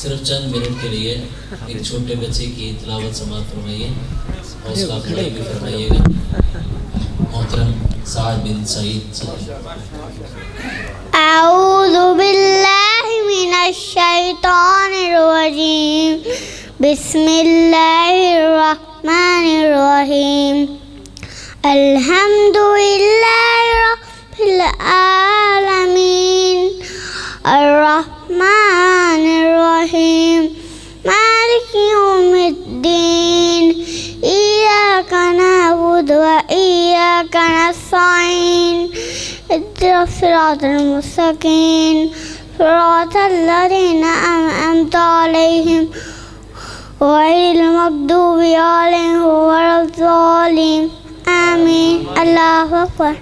सिर्फ चंद मिनट के लिए एक छोटे बच्चे की तिलावत समाप्त फरमाइए और उसका अप्लाई भी फरमाइएगा। मोहतरम साद बिन सईद। अऊज़ु बिल्लाहि मिनश शैतानिर रजीम। बिस्मिल्लाहिर रहमानिर रहीम। अल्हम्दुलिल्लाहि रब्बिल आलमीन अर्रहमानिर रहीम मालिकि यौमिद्दीन इय्याका नअबुदु व इय्याका नस्तईन इहदिनस सिरातल मुस्तकीम सिरातल लज़ीना अनअमता अलैहिम गैरिल मग़दूबि अलैहिम वलद्दालीन आमीन। अल्लाहु अकबर।